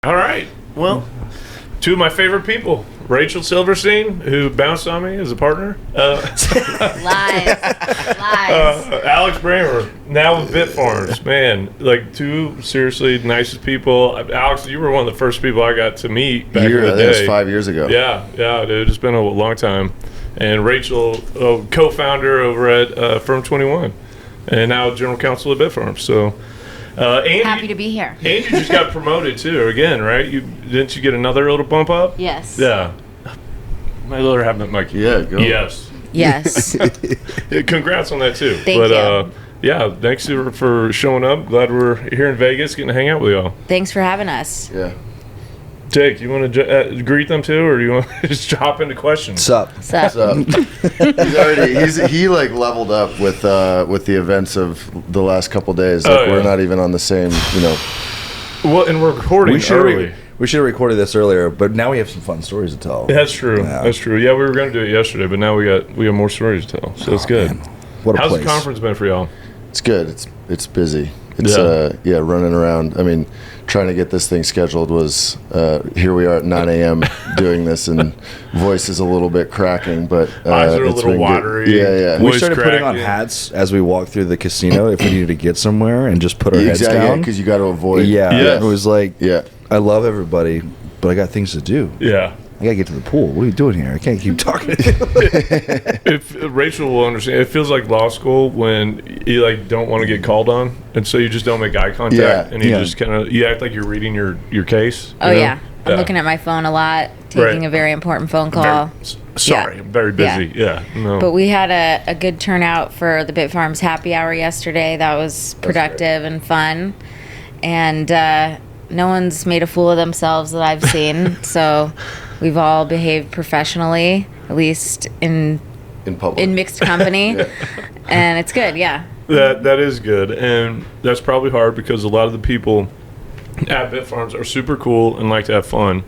All right. Well, two of my favorite people, Rachel Silverstein, who bounced on me as a partner. Lies. Alex Brammer, now with Bitfarms. Man, like two seriously nicest people. Alex, you were one of the first people I got to meet back in the day. I think it was 5 years ago. Yeah, dude. It's been a long time. And Rachel, co-founder over at Firm 21, and now general counsel at Bitfarms. So, Andy, Happy to be here. And you just got promoted too, again, right? Didn't you get another little bump up? Yes. Yeah. My little have that mic. Yeah, go. Yes. Yes. Congrats on that too. Thank you. Yeah, thanks for showing up. Glad we're here in Vegas, getting to hang out with y'all. Thanks for having us. Yeah. Jake, you want to greet them too, or do you want to just hop into questions? What's up? He like leveled up with the events of the last couple days. Like we're not even on the same, Well, and we're recording early. We should have recorded this earlier, but now we have some fun stories to tell. That's true. Yeah. That's true. Yeah, we were going to do it yesterday, but now we got more stories to tell. So it's good. Man. What a How's place. the conference been for y'all? It's good. It's busy. It's running around. I mean, trying to get this thing scheduled was here we are at 9 a.m. doing this, and voice is a little bit cracking, but eyes are a it's little been watery. good. Yeah. We Voice started putting on cracking. hats as we walked through the casino if we needed to get somewhere and just put our heads Exactly, down. because you got to avoid. Yeah. It was like, Yeah. I love everybody, but I got things to do. Yeah. I gotta get to the pool. What are you doing here? I can't keep talking. If Rachel will understand, it feels like law school when you like don't want to get called on, and so you just don't make eye contact, Yeah. and you just kind of act like you're reading your case. Oh, you know? yeah. I'm looking at my phone a lot, taking Right. a very important phone call. Sorry, I'm very busy. Yeah. No. But we had a good turnout for the Bitfarms happy hour yesterday. That was productive and fun. And no one's made a fool of themselves that I've seen. So we've all behaved professionally, at least in public. in mixed company. And it's good, yeah. That is good, and that's probably hard because a lot of the people at Bitfarms are super cool and like to have fun,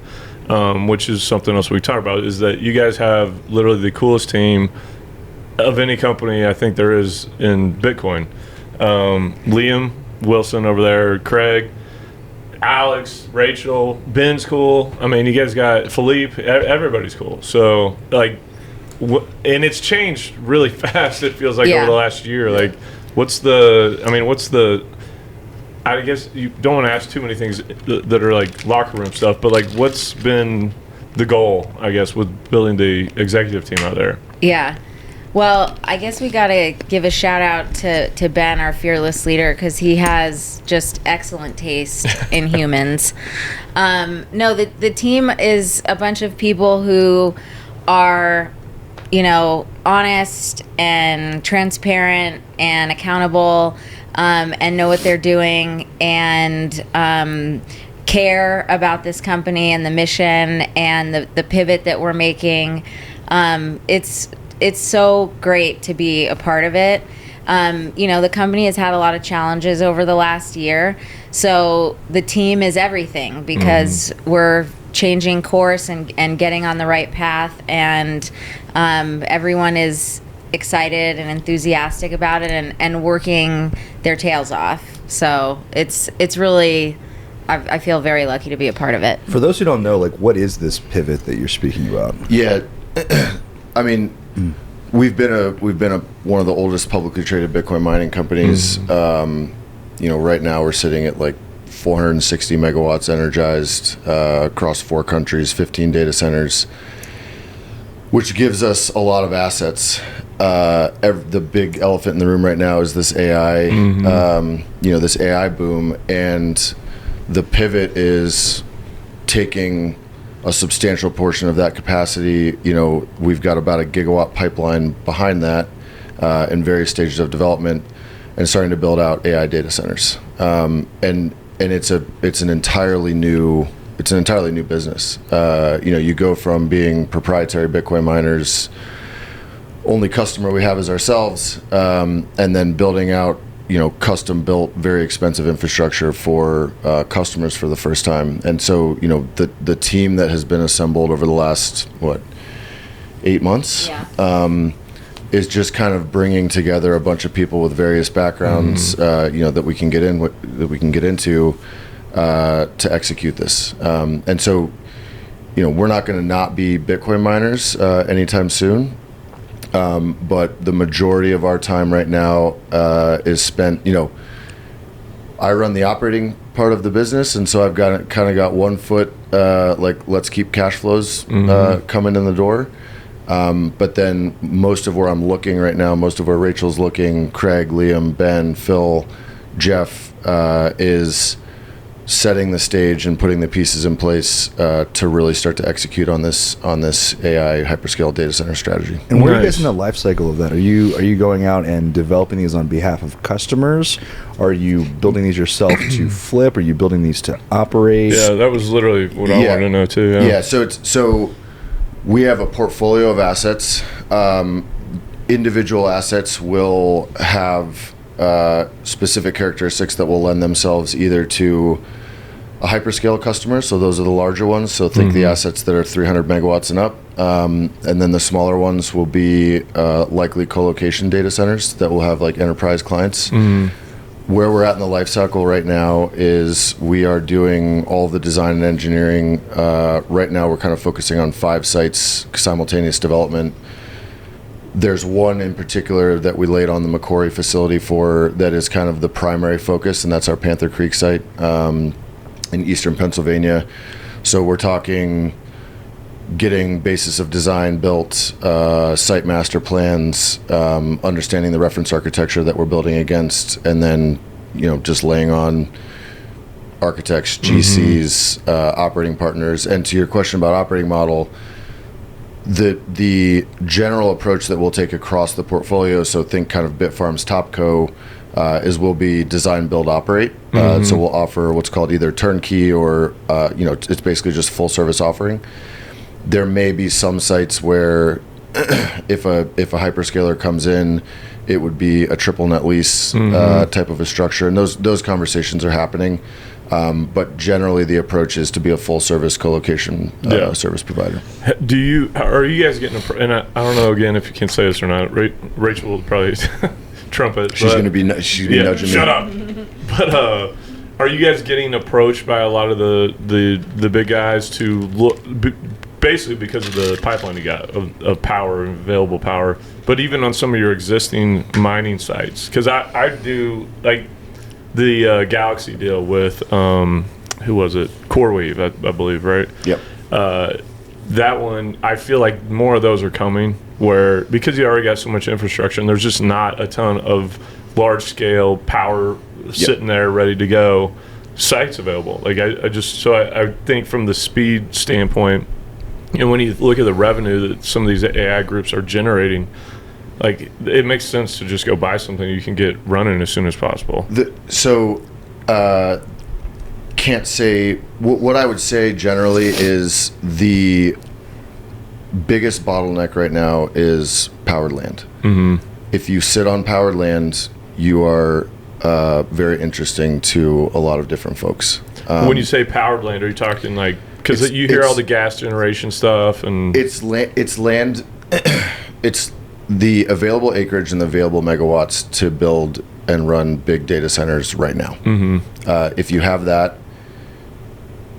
which is something else we talk about, is that you guys have literally the coolest team of any company I think there is in Bitcoin. Liam Wilson over there, Craig, Alex, Rachel, Ben's cool. I mean, you guys got Philippe, everybody's cool. So, like, and it's changed really fast, it feels like, over the last year. Like, I guess you don't want to ask too many things that are like locker room stuff, but like, what's been the goal, I guess, with building the executive team out there? Yeah. Well, I guess we got to give a shout out to Ben, our fearless leader, because he has just excellent taste in humans. No, the team is a bunch of people who are, honest and transparent and accountable, and know what they're doing, and care about this company and the mission and the pivot that we're making. It's so great to be a part of it. The company has had a lot of challenges over the last year, so the team is everything because we're changing course and getting on the right path, and everyone is excited and enthusiastic about it and working their tails off. So it's really, I feel very lucky to be a part of it. For those who don't know, like, what is this pivot that you're speaking about? Yeah, I mean, we've been one of the oldest publicly traded Bitcoin mining companies. Right now we're sitting at like 460 megawatts energized across 4 countries, 15 data centers, which gives us a lot of assets. The big elephant in the room right now is this AI, this AI boom, and the pivot is taking a substantial portion of that capacity. We've got about a gigawatt pipeline behind that in various stages of development, and starting to build out AI data centers. And it's an entirely new business. You go from being proprietary Bitcoin miners, only customer we have is ourselves, and then building out custom built, very expensive infrastructure for customers for the first time. And so, the team that has been assembled over the last 8 months, is just kind of bringing together a bunch of people with various backgrounds, that we can get into, to execute this. And so, we're not going to not be Bitcoin miners anytime soon. But the majority of our time right now is spent, I run the operating part of the business, and so I've got one foot let's keep cash flows coming in the door. But then most of where I'm looking right now, most of where Rachel's looking, Craig, Liam, Ben, Phil, Jeff, is setting the stage and putting the pieces in place to really start to execute on this AI hyperscale data center strategy. And where are you guys in the life cycle of that? Are you going out and developing these on behalf of customers? Are you building these yourself to flip? Are you building these to operate? Yeah, that was literally what I wanted to know too. Yeah. So we have a portfolio of assets. Individual assets will have specific characteristics that will lend themselves either to a hyperscale customer, so those are the larger ones, so think the assets that are 300 megawatts and up, and then the smaller ones will be likely co-location data centers that will have like enterprise clients. Where we're at in the life cycle right now is we are doing all the design and engineering. Right now we're kind of focusing on 5 sites, simultaneous development. There's one in particular that we laid on the Macquarie facility for that is kind of the primary focus, and that's our Panther Creek site in eastern Pennsylvania. So we're talking getting basis of design built, site master plans, understanding the reference architecture that we're building against, and then just laying on architects, GCs, operating partners. And to your question about operating model, the general approach that we'll take across the portfolio, so think kind of Bitfarms Topco, is we'll be design, build, operate. So we'll offer what's called either turnkey or it's basically just full service offering. There may be some sites where if a hyperscaler comes in, it would be a triple net lease type of a structure, and those conversations are happening. But generally, the approach is to be a full service co-location service provider. Are you guys getting and I don't know again if you can say this or not. Rachel will probably trumpet. She's going to be nudging me. Shut up. But are you guys getting approached by a lot of the big guys to look? Basically because of the pipeline you got of power and available power, but even on some of your existing mining sites, because I do like the Galaxy deal with who was it, CoreWeave, I believe, right? Yep. That one, I feel like more of those are coming, where because you already got so much infrastructure and there's just not a ton of large scale power sitting there ready to go sites available. Like I think from the speed standpoint, and when you look at the revenue that some of these AI groups are generating, like it makes sense to just go buy something you can get running as soon as possible. Can't say what I would say generally is the biggest bottleneck right now is powered land. If you sit on powered land, you are very interesting to a lot of different folks. When you say powered land, are you talking like, because you hear all the gas generation stuff and it's land. It's the available acreage and the available megawatts to build and run big data centers right now. If you have that,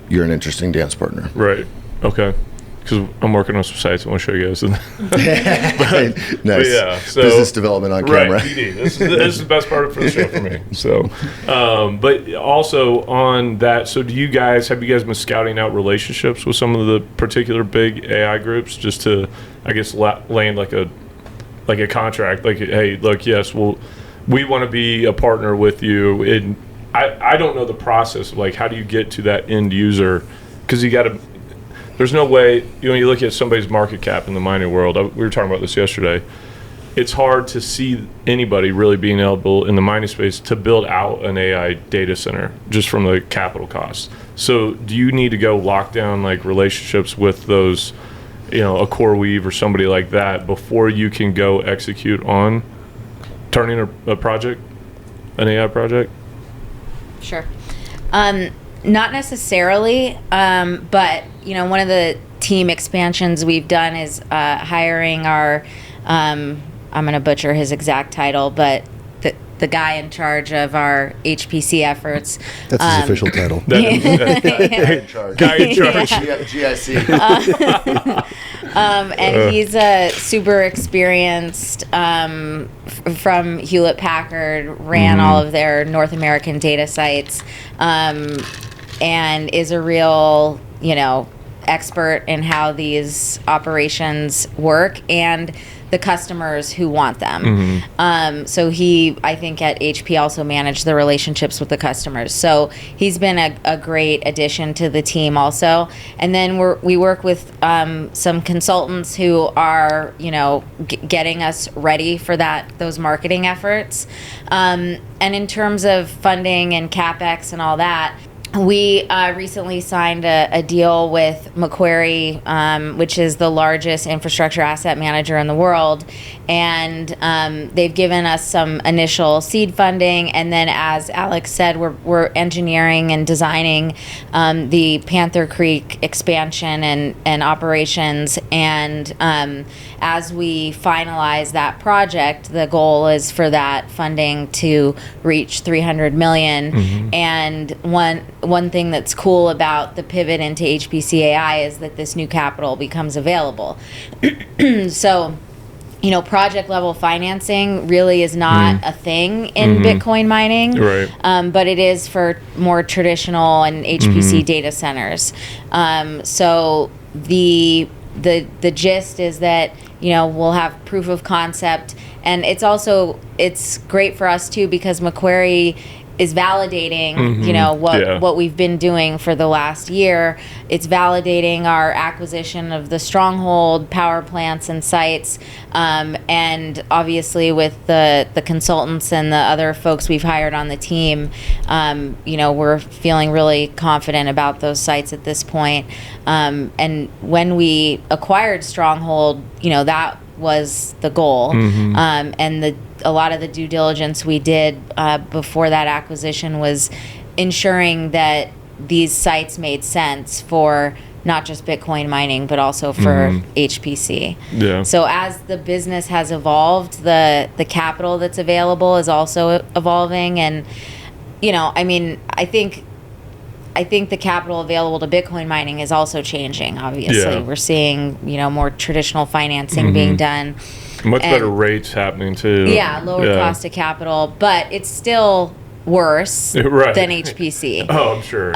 you're an interesting dance partner. Right. Okay. Because I'm working on some sites I want to show you guys. Nice. But yeah, so, business development on camera. Right, BD. This is the best part for the show for me. So, but also on that, so have you guys been scouting out relationships with some of the particular big AI groups just to, I guess, land like a contract? Like, hey, look, yes, we want to be a partner with you. And I don't know the process of like, how do you get to that end user? Because you got to. There's no way, you look at somebody's market cap in the mining world, we were talking about this yesterday, it's hard to see anybody really being able in the mining space to build out an AI data center just from the capital costs. So do you need to go lock down like relationships with those, a CoreWeave or somebody like that before you can go execute on turning a project, an AI project? Sure. Not necessarily, but one of the team expansions we've done is hiring our I'm going to butcher his exact title, but the guy in charge of our HPC efforts. That's his official title. Guy in charge. Guy in charge. GIC. And he's a super experienced from Hewlett Packard, ran all of their North American data sites, and is a real, expert in how these operations work and the customers who want them. So he, I think at HP also managed the relationships with the customers. So he's been a great addition to the team also. And then we work with some consultants who are, getting us ready for those marketing efforts. And in terms of funding and CapEx and all that, we recently signed a deal with Macquarie, which is the largest infrastructure asset manager in the world. And they've given us some initial seed funding. And then, as Alex said, we're engineering and designing the Panther Creek expansion and operations. And as we finalize that project, the goal is for that funding to reach $300 million. And one thing that's cool about the pivot into HPC AI is that this new capital becomes available. So, project level financing really is not a thing in Bitcoin mining, Right. But it is for more traditional and HPC data centers. So the gist is that we'll have proof of concept, and it's great for us too because Macquarie is validating what we've been doing for the last year. It's validating our acquisition of the Stronghold power plants and sites, and obviously with the consultants and the other folks we've hired on the team, we're feeling really confident about those sites at this point. And when we acquired Stronghold, that was the goal. And a lot of the due diligence we did before that acquisition was ensuring that these sites made sense for not just Bitcoin mining, but also for HPC. Yeah. So as the business has evolved, the capital that's available is also evolving. And, I think the capital available to Bitcoin mining is also changing, obviously. Yeah. We're seeing, more traditional financing being done. Much better rates happening too. Yeah, lower cost of capital, but it's still worse Right. than HPC. Oh, I'm sure.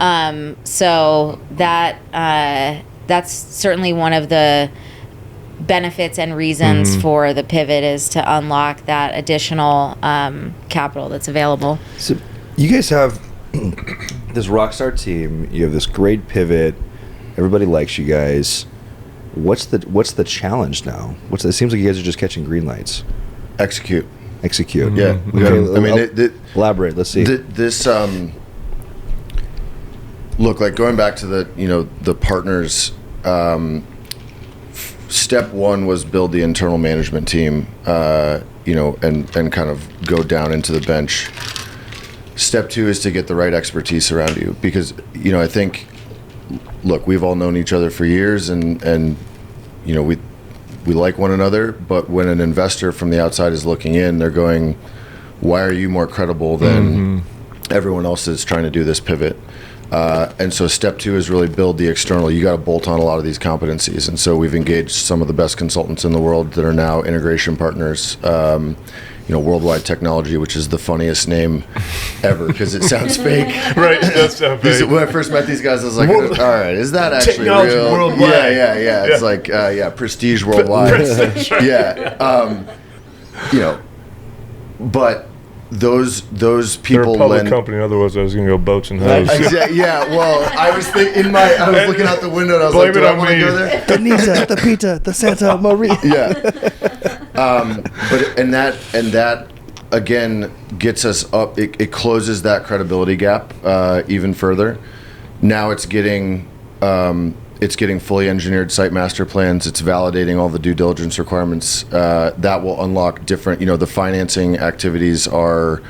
So that's certainly one of the benefits and reasons for the pivot is to unlock that additional capital that's available. So you guys have this rockstar team. You have this great pivot. Everybody likes you guys. What's the challenge now? It seems like you guys are just catching green lights. Execute. Yeah. Okay. Elaborate. Let's see. This look, like going back to the partners. Step one was build the internal management team. And kind of go down into the bench. Step two is to get the right expertise around you because I think. Look, we've all known each other for years, and we like one another. But when an investor from the outside is looking in, they're going, "Why are you more credible than everyone else that's trying to do this pivot?" And so, step two is really build the external. You got to bolt on a lot of these competencies, and so we've engaged some of the best consultants in the world that are now integration partners. Worldwide Technology, which is the funniest name ever because it sounds fake. Right, it does sound fake. When I first met these guys, I was like, all right, is that actually Technology real? Worldwide. Yeah. It's like, Prestige Worldwide. But those They're people a public company, otherwise I was going to go boats and hoes. I was thinking I was looking out the window and I was like, do I want to go there? The Nisa, the Pita, the Santa Maria. But that again gets us up. It closes that credibility gap even further. Now it's getting fully engineered site master plans. It's validating all the due diligence requirements. That will unlock different. The financing activities are.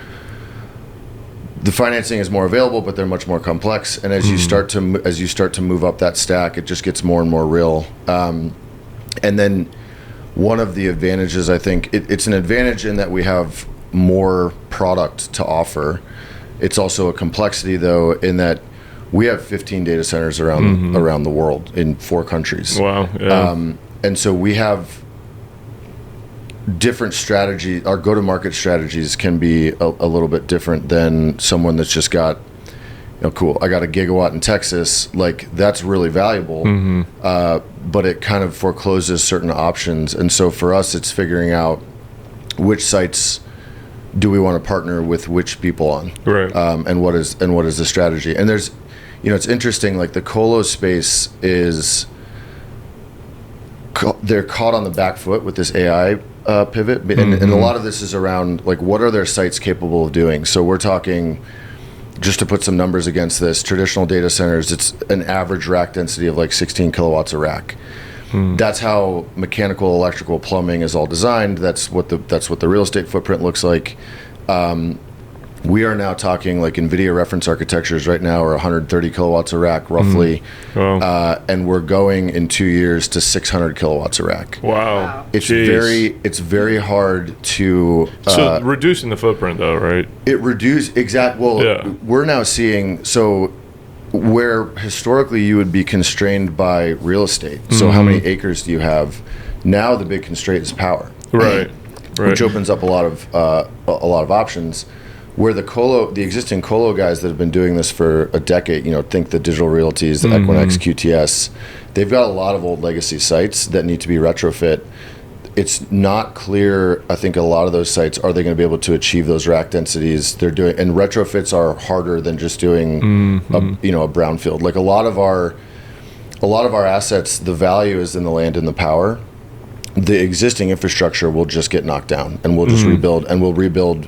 The financing is more available, but they're much more complex. And as you start to move up that stack, it just gets more and more real. And then one of the advantages, I think, it's an advantage in that we have more product to offer. It's also a complexity, though, in that we have 15 data centers around the world in 4 countries. Wow. Yeah. And so we have different strategies. Our go-to-market strategies can be a little bit different than someone that's just got, cool, I got a gigawatt in Texas. Like, that's really valuable, but it kind of forecloses certain options. And so for us, it's figuring out which sites do we want to partner with which people on, Right. And what is the strategy. And there's, it's interesting. Like, the colo space is, they're caught on the back foot with this AI pivot, and a lot of this is around, like, what are their sites capable of doing. So we're talking, just to put some numbers against this, traditional data centers, it's an average rack density of like 16 kilowatts a rack. That's how mechanical, electrical, plumbing is all designed. That's what the real estate footprint looks like. We are now talking, like, NVIDIA reference architectures right now are 130 kilowatts a rack roughly. And we're going in 2 years to 600 kilowatts a rack. Wow. It's Jeez. very hard to So reducing the footprint, though, right? it reduce we're now seeing, so where historically you would be constrained by real estate, so how many acres do you have, now the big constraint is power, Right. which opens up a lot of options. Where the existing colo guys that have been doing this for a decade, think the Digital Realties, the Equinix, QTS, they've got a lot of old legacy sites that need to be retrofit. It's not clear, I think, a lot of those sites, are they going to be able to achieve those rack densities they're doing? And retrofits are harder than just doing a brownfield. Like, a lot of our assets, the value is in the land and the power. The existing infrastructure will just get knocked down, and we'll just rebuild, and we'll rebuild,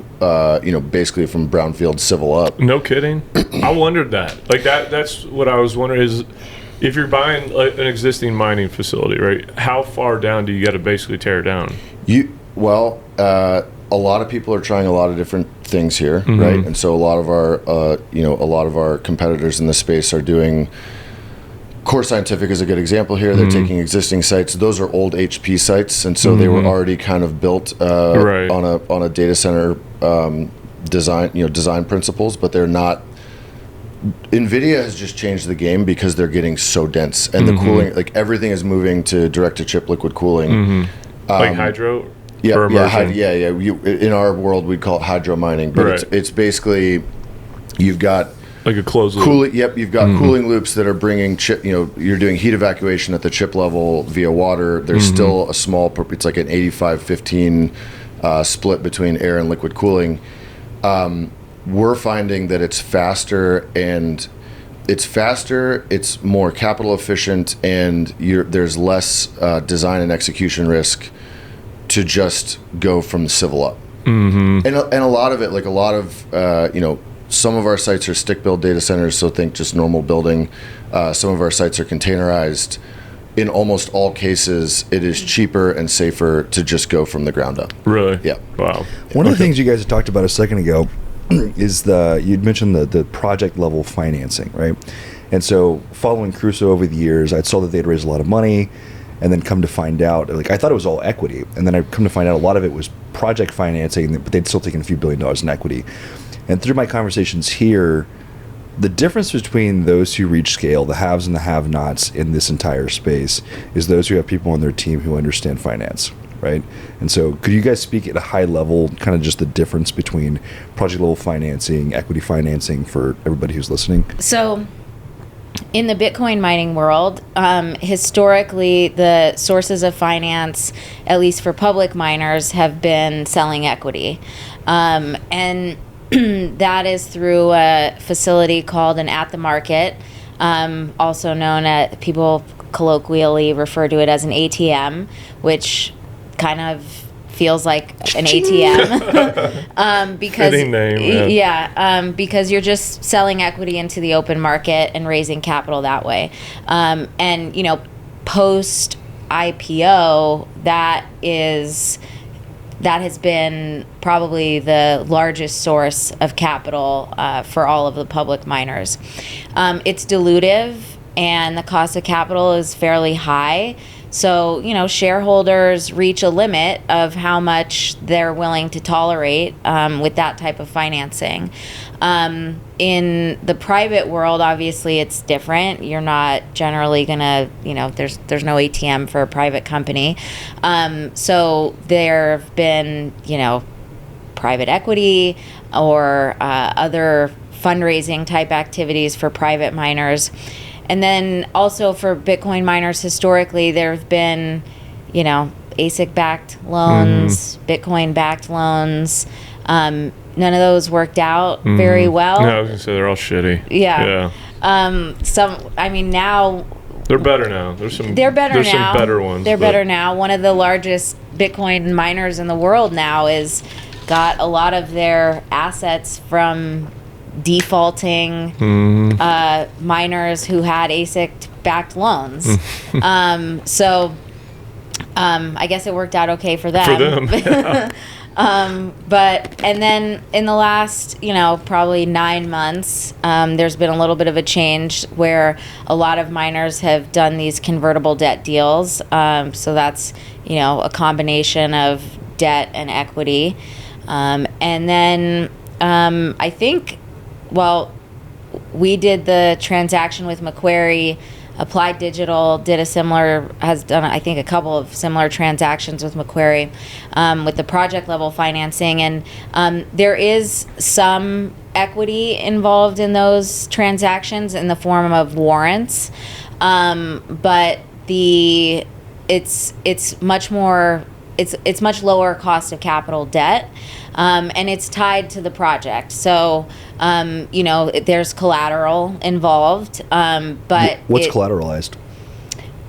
basically from brownfield civil up. No kidding. I wondered that. Like, that's what I was wondering is, if you're buying like an existing mining facility, right, how far down do you got to basically tear it down? A lot of people are trying a lot of different things here, right? And so a lot of our competitors in this space are doing. Core Scientific is a good example here. They're taking existing sites. Those are old HP sites, and so they were already kind of built on a data center design principles, but they're not. NVIDIA has just changed the game because they're getting so dense, and the cooling, like, everything is moving to direct-to-chip liquid cooling. Like hydro? Yeah. In our world, we'd call it hydro mining, but it's basically, you've got like a closed loop. Cooling, you've got cooling loops that are bringing chip. You're doing heat evacuation at the chip level via water. There's still a small. It's like an 85-15 split between air and liquid cooling. We're finding that it's faster, it's more capital efficient, and there's less design and execution risk to just go from the civil up. And a lot of it, some of our sites are stick-built data centers, so think just normal building. Some of our sites are containerized. In almost all cases, it is cheaper and safer to just go from the ground up. Really? Yeah. Wow. One of the things you guys had talked about a second ago is you'd mentioned the project level financing, right? And so following Crusoe over the years, I saw that they'd raised a lot of money, and then come to find out, like, I thought it was all equity, and then I come to find out a lot of it was project financing, but they'd still taken a few $1 billion in equity. And through my conversations here, the difference between those who reach scale, the haves and the have-nots in this entire space, is those who have people on their team who understand finance, right? And so could you guys speak at a high level, kind of just the difference between project level financing, equity financing, for everybody who's listening? So in the Bitcoin mining world, historically, the sources of finance, at least for public miners, have been selling equity. And that is through a facility called an at-the-market, also known as, people colloquially refer to it as an ATM, which kind of feels like an ATM. Because Fitting name, because you're just selling equity into the open market and raising capital that way. And post IPO, that has been probably the largest source of capital for all of the public miners. It's dilutive and the cost of capital is fairly high. So, you know, shareholders reach a limit of how much they're willing to tolerate with that type of financing. In the private world, obviously, it's different. You're not generally going to, you know, there's no ATM for a private company. So there have been, you know, private equity or other fundraising type activities for private miners. And then also for Bitcoin miners, historically, there have been, you know, ASIC-backed loans, Bitcoin-backed loans. None of those worked out very well. No, I was going to say they're all shitty. Yeah. Now... They're better now. There's some better ones. They're better now. One of the largest Bitcoin miners in the world now got a lot of their assets from defaulting miners who had ASIC-backed loans. I guess it worked out okay for them. And then in the last, you know, probably 9 months, there's been a little bit of a change where a lot of miners have done these convertible debt deals. So that's, you know, a combination of debt and equity. And then I think, we did the transaction with Macquarie. Applied Digital has done, I think, a couple of similar transactions with Macquarie with the project level financing. And there is some equity involved in those transactions in the form of warrants. But it's much lower cost of capital debt. And it's tied to the project. So, you know, there's collateral involved. But what's collateralized?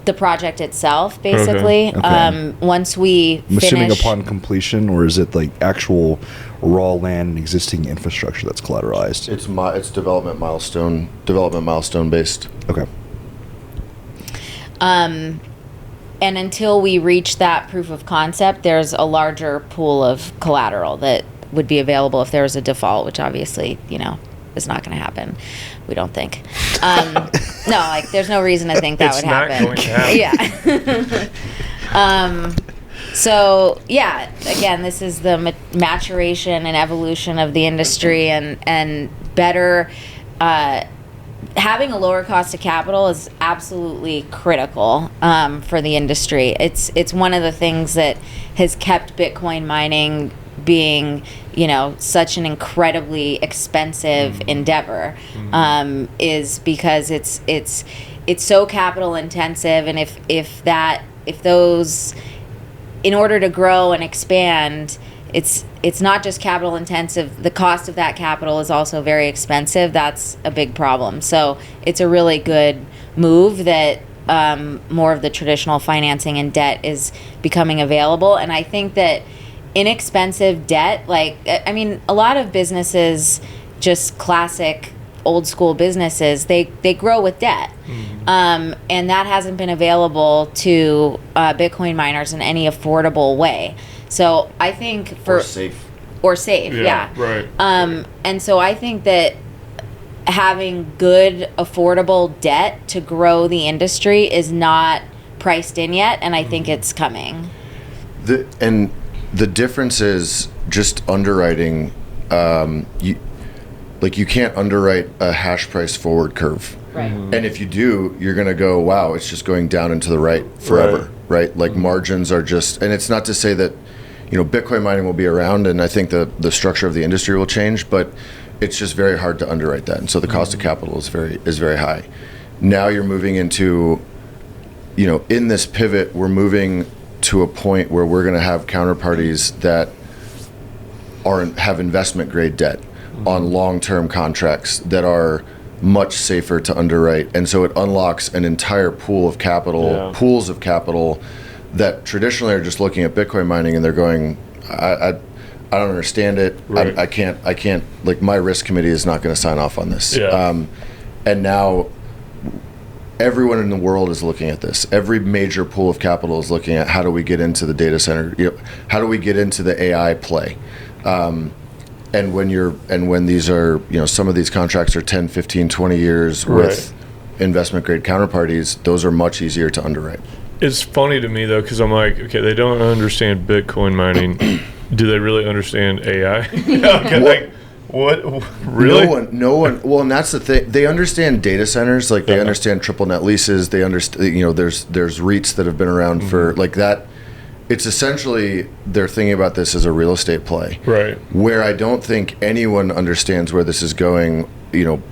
The project itself, basically. Okay. Once we I'm assuming finish, upon completion, or is it like actual raw land and existing infrastructure that's collateralized? It's development milestone based. Okay. And until we reach that proof of concept, there's a larger pool of collateral that would be available if there was a default, which obviously, you know, is not going to happen. We don't think. No, like there's no reason to think that would happen. It's not going to happen. Yeah. So yeah, again, this is the maturation and evolution of the industry, and better. Having a lower cost of capital is absolutely critical for the industry. It's one of the things that has kept Bitcoin mining being, you know, such an incredibly expensive endeavor, is because it's so capital intensive, and if those, in order to grow and expand, it's not just capital intensive. The cost of that capital is also very expensive. That's a big problem. So it's a really good move that more of the traditional financing and debt is becoming available. And I think that inexpensive debt, a lot of businesses, just classic old school businesses, they grow with debt. And that hasn't been available to Bitcoin miners in any affordable way. So I think or safe, yeah. Right. And so I think that having good, affordable debt to grow the industry is not priced in yet, and I think it's coming. The difference is just underwriting. You can't underwrite a hash price forward curve. Right. And if you do, you're going to go, wow, it's just going down and to the right forever, right? Like margins are just, and it's not to say that, you know, Bitcoin mining will be around, and I think the structure of the industry will change, but it's just very hard to underwrite that. And so the cost of capital is very high. Now you're moving into, you know, in this pivot, we're moving to a point where we're going to have counterparties that have investment grade debt on long-term contracts that are much safer to underwrite. And so it unlocks an entire pools of capital that traditionally are just looking at Bitcoin mining and they're going, I don't understand it. Right. I can't, like, my risk committee is not going to sign off on this. Yeah. And now everyone in the world is looking at this. Every major pool of capital is looking at how do we get into the data center, you know, how do we get into the AI play? And when these are, you know, some of these contracts are 10, 15, 20 years with investment grade counterparties, those are much easier to underwrite. It's funny to me though, because I'm like, okay, they don't understand Bitcoin mining. Do they really understand AI? Okay, like, what? Really? No one. Well, and that's the thing. They understand data centers, like they understand triple net leases. They understand, there's REITs that have been around for like that. It's essentially they're thinking about this as a real estate play, right? Where I don't think anyone understands where this is going.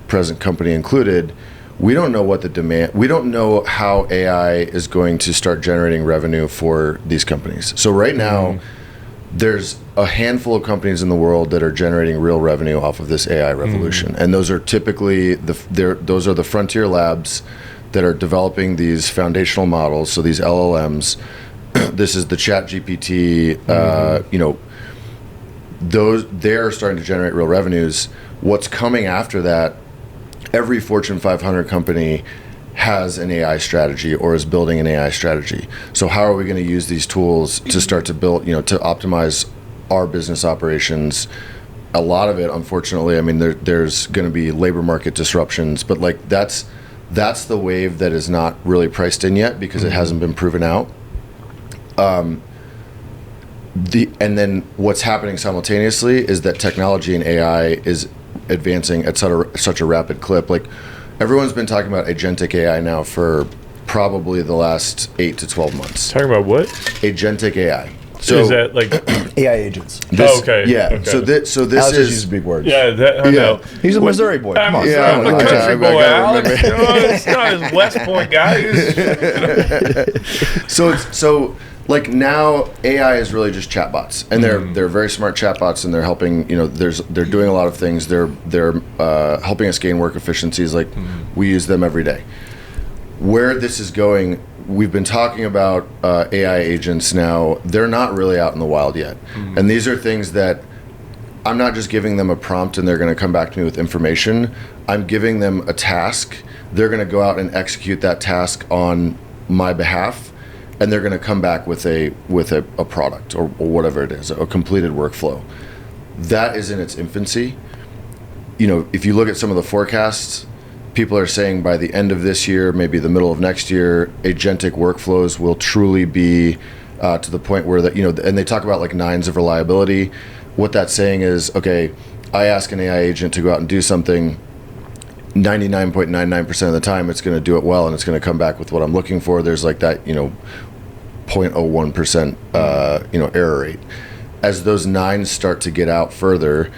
Present company included. We don't know what the demand. We don't know how AI is going to start generating revenue for these companies. So right now, there's a handful of companies in the world that are generating real revenue off of this AI revolution, and those are typically those are the frontier labs that are developing these foundational models. So these LLMs. This is the Chat GPT. Those they're starting to generate real revenues. What's coming after that? Every Fortune 500 company has an AI strategy or is building an AI strategy. So how are we going to use these tools to start to build, to optimize our business operations? A lot of it, unfortunately, I mean, there's going to be labor market disruptions, but like that's the wave that is not really priced in yet because it hasn't been proven out. And then what's happening simultaneously is that technology and AI is advancing at such a rapid clip. Like everyone's been talking about agentic AI now for probably the last 8 to 12 months. Talking about what? Agentic AI. So is that like AI agents? okay. Yeah. Okay. So this Alex is uses big words. Yeah, that I know. He's a Missouri boy. Come on. Yeah, I'm a okay, country I boy, gotta Alex. remember. It's not his West Point guy. So like now AI is really just chatbots, and they're very smart chatbots, and they're helping. They're doing a lot of things. They're helping us gain work efficiencies. Like we use them every day. Where this is going, we've been talking about AI agents now. They're not really out in the wild yet, and these are things that I'm not just giving them a prompt and they're going to come back to me with information. I'm giving them a task. They're going to go out and execute that task on my behalf, and they're going to come back with a product or whatever it is, a completed workflow. That is in its infancy. If you look at some of the forecasts, people are saying by the end of this year, maybe the middle of next year, agentic workflows will truly be to the point where and they talk about like nines of reliability. What that's saying is, okay, I ask an AI agent to go out and do something, 99.99% of the time it's going to do it well, and it's going to come back with what I'm looking for. There's like that, 0.01% error rate. As those nines start to get out further,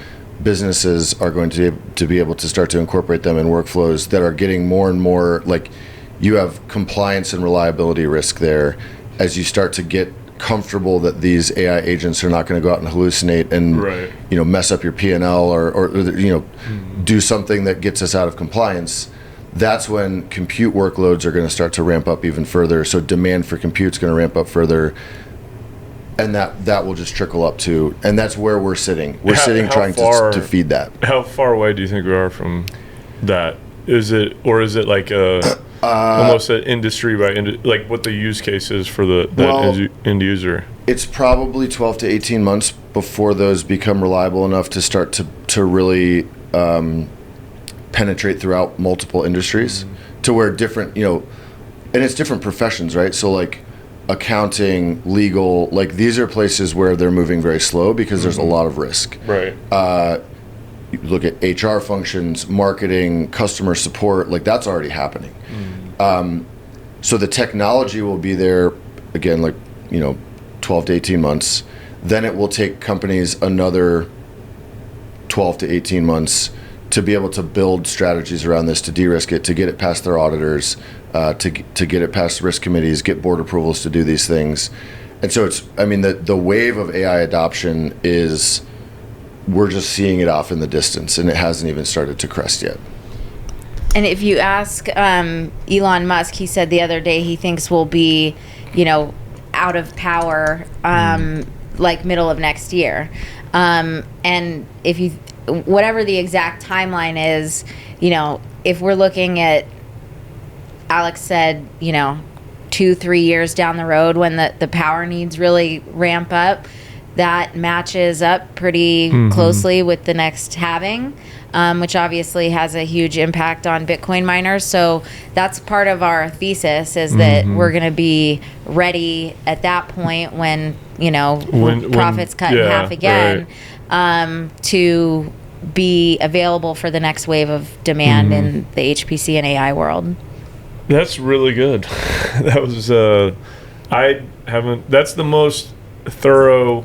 businesses are going to be able to start to incorporate them in workflows that are getting more and more, like you have compliance and reliability risk there as you start to get comfortable that these AI agents are not going to go out and hallucinate and mess up your P&L or do something that gets us out of compliance. That's when compute workloads are going to start to ramp up even further. So demand for compute is going to ramp up further, and that will just trickle up too. And that's where we're sitting. We're sitting trying to feed that. How far away do you think we are from that? Is it like almost an industry by like what the use case is for that end user? It's probably 12 to 18 months before those become reliable enough to start to really penetrate throughout multiple industries to where different, and it's different professions, right? So like accounting, legal, like these are places where they're moving very slow because there's a lot of risk. Right. You look at HR functions, marketing, customer support, like that's already happening. So the technology will be there again, like, 12 to 18 months. Then it will take companies another 12 to 18 months to be able to build strategies around this, to de-risk it, to get it past their auditors, to get it past risk committees, get board approvals to do these things. And so the wave of AI adoption is, we're just seeing it off in the distance, and it hasn't even started to crest yet. And if you ask Elon Musk, he said the other day he thinks we'll be, out of power like middle of next year. And if you, whatever the exact timeline is, if we're looking at, Alex said, 2-3 years down the road when the power needs really ramp up, that matches up pretty closely with the next halving, which obviously has a huge impact on Bitcoin miners. So that's part of our thesis, is that we're going to be ready at that point when, when profits cut in half again, to be available for the next wave of demand in the HPC and AI world. That's really good. That was that's the most thorough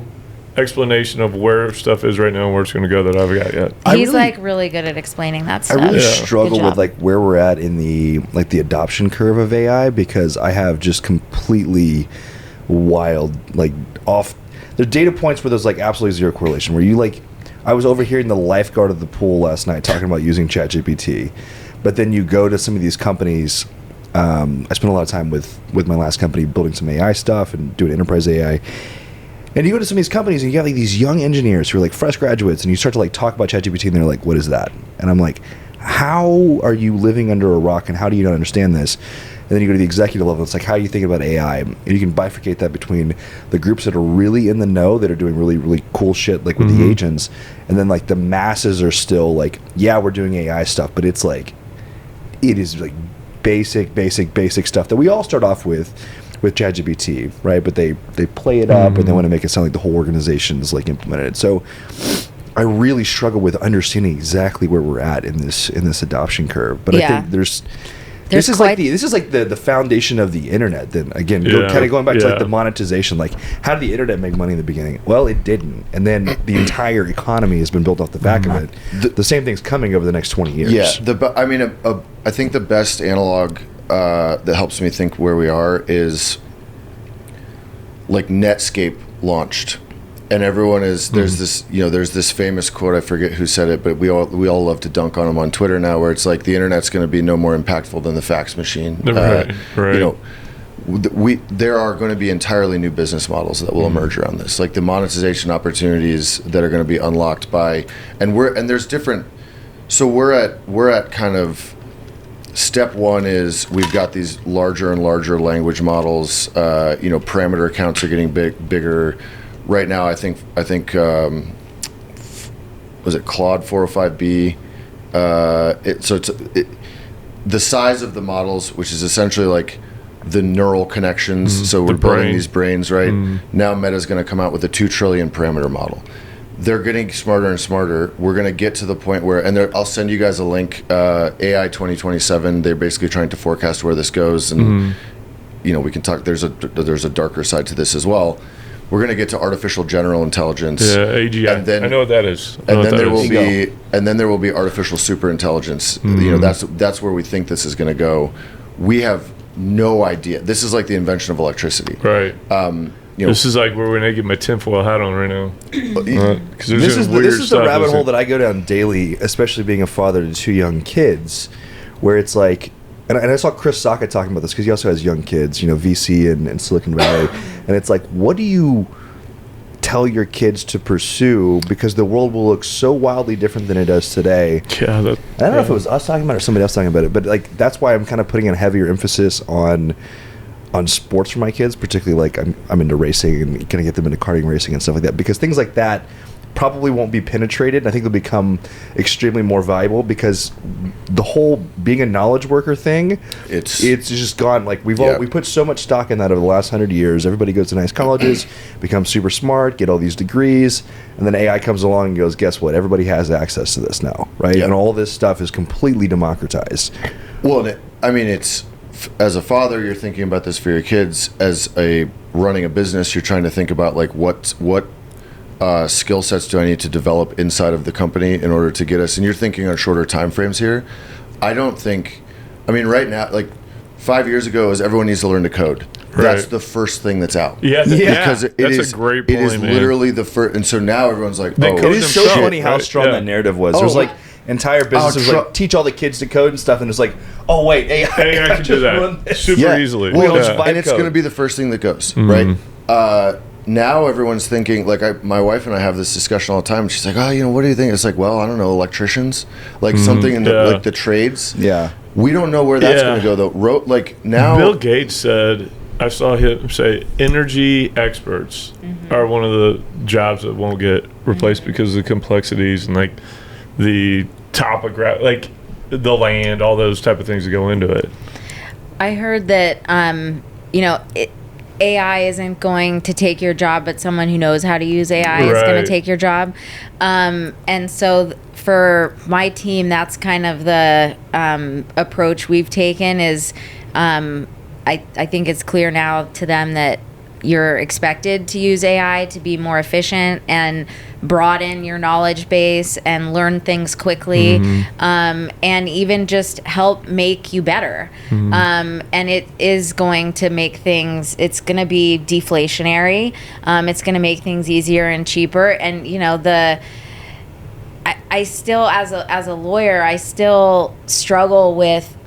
explanation of where stuff is right now and where it's going to go that I've got yet. He's really good at explaining that stuff. I really struggle with where we're at in the adoption curve of AI, because I have just completely wild off. There's data points where there's absolutely zero correlation. Where I was overhearing the lifeguard of the pool last night talking about using ChatGPT, but then you go to some of these companies. I spent a lot of time with my last company building some AI stuff and doing enterprise AI. And you go to some of these companies and you got these young engineers who are fresh graduates, and you start to talk about ChatGPT and they're like, what is that? And I'm like, how are you living under a rock and how do you not understand this? And then you go to the executive level, it's how are you thinking about AI? And you can bifurcate that between the groups that are really in the know, that are doing really, really cool shit with the agents, and then the masses are still we're doing AI stuff, but it's it is basic stuff that we all start off with ChatGPT, right? But they play it up and they want to make it sound like the whole organization is implemented it. So I really struggle with understanding exactly where we're at in this adoption curve. But I think this is the foundation of the internet. Then again, kind of going back to the monetization. How did the internet make money in the beginning? Well, it didn't, and then the entire economy has been built off the back of it. The same thing's coming over the next 20 years. Yeah, I think the best analog that helps me think where we are is Netscape launched, and everyone is there's this famous quote, I forget who said it, but we all love to dunk on him on Twitter now, where it's the internet's going to be no more impactful than the fax machine. Right. There are going to be entirely new business models that will emerge around this, the monetization opportunities that are going to be unlocked by, and there's different. So we're at kind of step one is we've got these larger and larger language models. Parameter counts are getting bigger. Right now, I think was it Claude 405B? The size of the models, which is essentially the neural connections. So we're building these brains, right? Now Meta's going to come out with a 2 trillion parameter model. They're getting smarter and smarter. We're going to get to the point where, and I'll send you guys a link, AI 2027. They're basically trying to forecast where this goes, and we can talk. There's a darker side to this as well. We're going to get to artificial general intelligence. Yeah, AGI. And then, I know what that is. And then there will be artificial super intelligence. That's where we think this is going to go. We have no idea. This is the invention of electricity. Right. This is where we're going to get my tinfoil hat on right now. This is the rabbit hole that I go down daily, especially being a father to 2 young kids, where it's and I saw Chris Sacca talking about this because he also has young kids, VC and Silicon Valley. And it's what do you tell your kids to pursue? Because the world will look so wildly different than it does today. Yeah. I don't know if it was us talking about it or somebody else talking about it, but that's why I'm kind of putting a heavier emphasis on sports for my kids, particularly I'm into racing and going to get them into karting racing and stuff like that, because things like that probably won't be penetrated. I think they'll become extremely more valuable, because the whole being a knowledge worker thing, it's just gone. We put so much stock in that over the last 100 years. Everybody goes to nice colleges, becomes super smart, get all these degrees, and then AI comes along and goes, guess what? Everybody has access to this now, right? Yeah. And all this stuff is completely democratized. Well, it's as a father, you're thinking about this for your kids. As running a business, you're trying to think about what skill sets do I need to develop inside of the company in order to get us? And you're thinking on shorter time frames here. I don't think. Right now, 5 years ago, it was everyone needs to learn to code. Right. That's the first thing that's out. Yeah. Because that's a great point. It is literally the first, and so now everyone's like, it is so funny how strong that narrative was. There's entire businesses teach all the kids to code and stuff, and it's oh wait, AI can do that super easily. And it's going to be the first thing that goes, right? Now everyone's thinking, my wife and I have this discussion all the time, and she's like, what do you think? It's well, I don't know, electricians, something in the trades. Yeah. We don't know where that's going to go, though. Now Bill Gates said I saw him say energy experts are one of the jobs that won't get replaced because of the complexities and like the topography, like the land, all those type of things that go into it. I heard that, AI isn't going to take your job, but someone who knows how to use AI is going Right. to take your job. And so for my team, that's kind of the approach we've taken is I think it's clear now to them that you're expected to use AI to be more efficient and broaden your knowledge base and learn things quickly, and even just help make you better. And it is going to make things, it's going to be deflationary. It's going to make things easier and cheaper. And, I still, as a lawyer, I still struggle with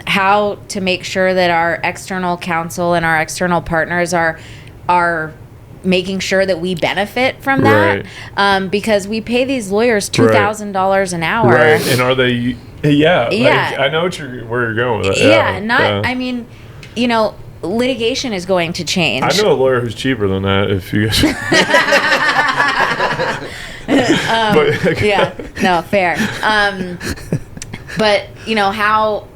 how to make sure that our external counsel and our external partners are making sure that we benefit from that, because we pay these lawyers $2,000 an hour. Right, and are they? Yeah, Yeah. Like, I know where you're going with it. I mean, litigation is going to change. I know a lawyer who's cheaper than that. If you guys. Yeah, no, fair. But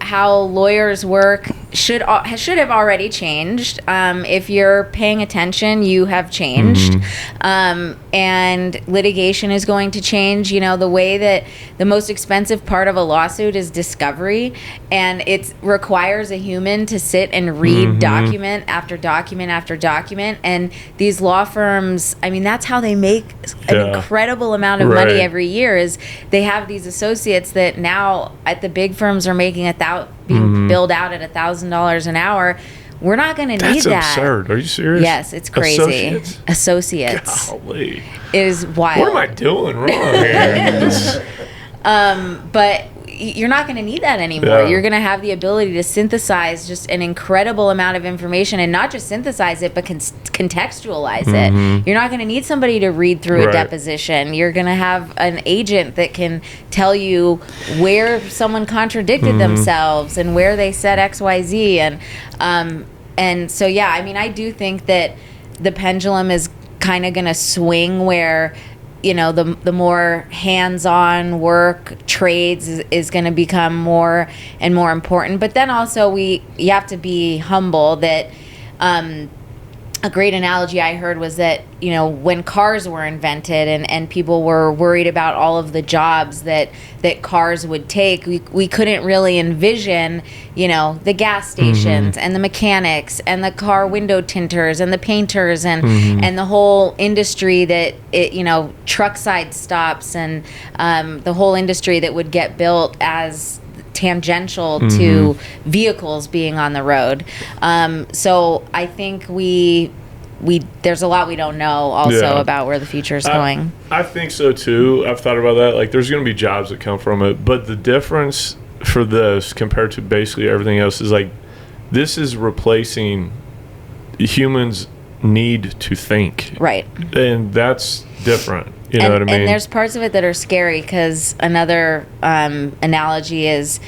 how lawyers work should have already changed. If you're paying attention, you have changed, and litigation is going to change. The way that the most expensive part of a lawsuit is discovery, and it requires a human to sit and read document after document after document. And these law firms, I mean, that's how they make an incredible amount of money every year. Is they have these associates that now at the big firms are making being billed out at $1,000 an hour. We're not going to need that. That's absurd. Are you serious? Yes, it's crazy. Associates. Golly. It is wild. What am I doing wrong here? But you're not going to need that anymore. You're going to have the ability to synthesize just an incredible amount of information, and not just synthesize it, but contextualize it. You're not going to need somebody to read through a deposition. You're going to have an agent that can tell you where someone contradicted themselves and where they said X, Y, Z. And so, yeah, I mean, I do think that the pendulum is kind of going to swing where the more hands-on work, trades is going to become more and more important. But then also you have to be humble that a great analogy I heard was that, when cars were invented and people were worried about all of the jobs that cars would take, we couldn't really envision, the gas stations and the mechanics and the car window tinters and the painters and the whole industry that truck side stops and the whole industry that would get built as tangential to vehicles being on the road. So I think there's a lot we don't know also about where the future is going. I think so too. I've thought about that. Like, there's going to be jobs that come from it, but the difference for this compared to basically everything else is like this is replacing humans' need to think. Right. And that's different. You know what I mean? And there's parts of it that are scary because another analogy is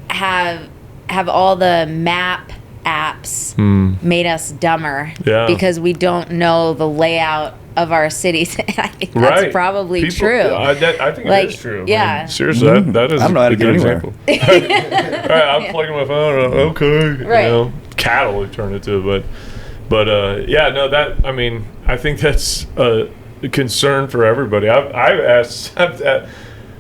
have all the map apps made us dumber because we don't know the layout of our cities. I think that's probably true. I think it is true. Yeah. I mean, seriously, that is I don't know how a to good get anywhere. example. Right, I'm plugging my phone. Okay. Right. Cattle we turned it to, but I mean, I think that's a concern for everybody. I've asked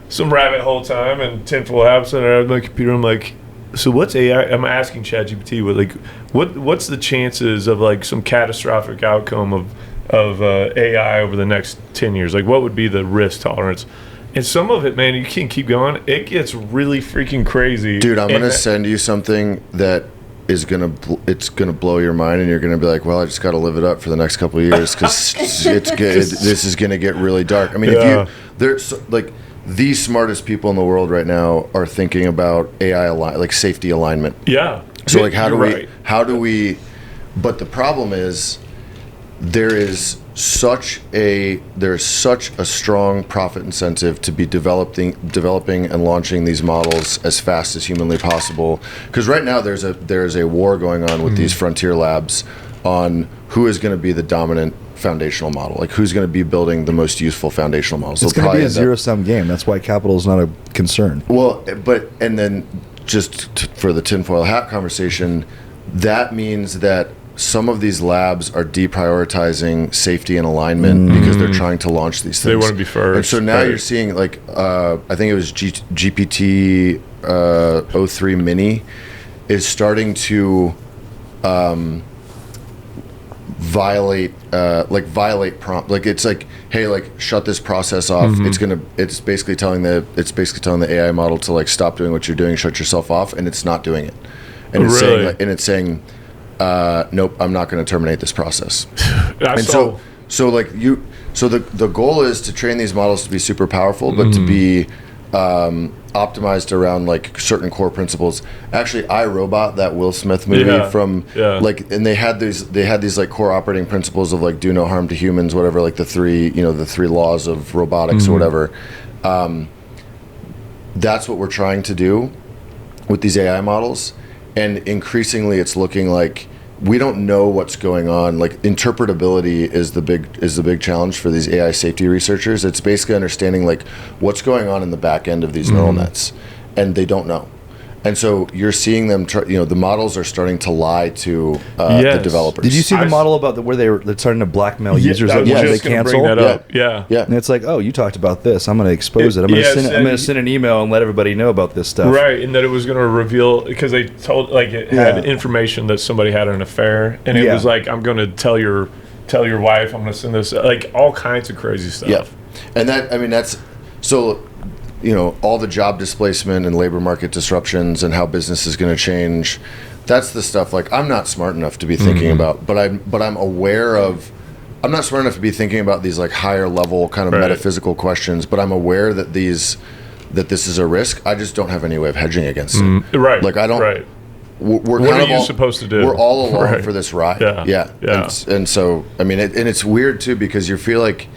some rabbit hole time and tinfoil hats and I have my computer. I'm like, so what's AI? I'm asking ChatGPT what's the chances of like some catastrophic outcome of AI over the next 10 years? Like, what would be the risk tolerance? And some of it, man, you can keep going. It gets really freaking crazy. Dude, I'm gonna send you something that is it's gonna blow your mind, and you're gonna be like, "Well, I just got to live it up for the next couple of years because it's good. This is gonna get really dark." I mean, there's like the smartest people in the world right now are thinking about AI like safety alignment. Yeah. So like, how do we? But the problem is, there's such a strong profit incentive to be developing and launching these models as fast as humanly possible. Because right now there's a war going on with these frontier labs on who is going to be the dominant foundational model, like who's going to be building the most useful foundational models. It's going to be a zero-sum game. That's why capital is not a concern. Well, and then just for the tinfoil hat conversation, that means that some of these labs are deprioritizing safety and alignment because they're trying to launch these things. They want to be first. And so now you're seeing, like, I think it was GPT 03 Mini is starting to violate prompt. Like, it's like, hey, like, shut this process off. It's basically telling the AI model to, like, stop doing what you're doing, shut yourself off, and it's not doing it. And it's saying nope, I'm not going to terminate this process. So the goal is to train these models to be super powerful, but to be optimized around, like, certain core principles. Actually, iRobot, that Will Smith movie like, and they had these like core operating principles of, like, do no harm to humans, whatever, like the three laws of robotics or whatever. That's what we're trying to do with these AI models. And increasingly, it's looking like we don't know what's going on. Like, interpretability is the big challenge for these AI safety researchers. It's basically understanding, like, what's going on in the back end of these neural nets, and they don't know. And so you're seeing them, the models are starting to lie to the developers. Did you see the model about where they're starting to blackmail users that they cancel? Yeah. And it's like, oh, you talked about this. I'm going to expose it. I'm going to send an email and let everybody know about this stuff. Right, and that it was going to reveal, because they told, like, it had information that somebody had an affair, and it was like, I'm going to tell your wife, I'm going to send this, like, all kinds of crazy stuff. Yeah, and that's so. All the job displacement and labor market disruptions and how business is going to change. That's the stuff, like, I'm not smart enough to be thinking about, but I'm aware of. I'm not smart enough to be thinking about these, like, higher level kind of metaphysical questions, but I'm aware that this is a risk. I just don't have any way of hedging against it. Right. Like, I don't. Right. What are you supposed to do? We're all along for this ride. Yeah. And so, I mean, it's weird too, because you feel like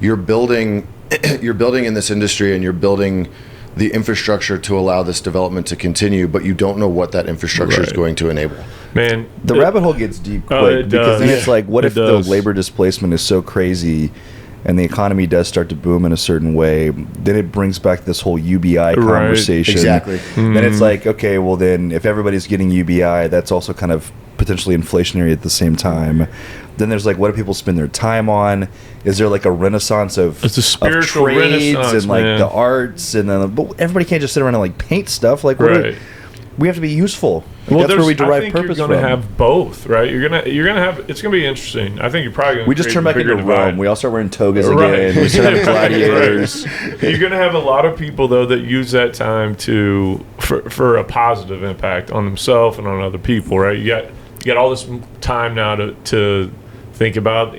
you're building in this industry, and you're building the infrastructure to allow this development to continue, but you don't know what that infrastructure is going to enable. Man, the rabbit hole gets deep quick, because then it's like, what if the labor displacement is so crazy and the economy does start to boom in a certain way? Then it brings back this whole UBI conversation. Exactly. Then it's like, okay, well, then if everybody's getting UBI, that's also kind of potentially inflationary at the same time. Then there's like, what do people spend their time on? Is there like a renaissance of it's a spiritual of trades renaissance, and like the arts, and then but everybody can't just sit around and like paint stuff. Like, we have to be useful. Like, that's where we derive purpose from. You're going to have both, right? You're gonna have. It's going to be interesting. I think you're probably going to. We just turn back into Rome. We all start wearing togas again. We start having gladiators. You're going to have a lot of people, though, that use that time for a positive impact on themselves and on other people, right? You got all this time now to think about,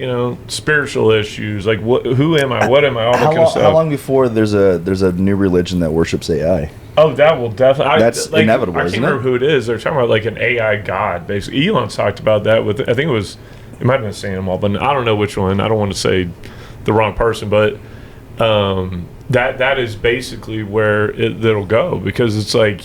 spiritual issues, like who am I, what am I, all that kind of stuff. How long before there's a new religion that worships AI? Oh, that will definitely. That's inevitable. I can't remember who it is. They're talking about like an AI god, basically. Elon's talked about that with. I think it might have been saying them all, but I don't know which one. I don't want to say the wrong person, but that is basically where it'll go, because it's like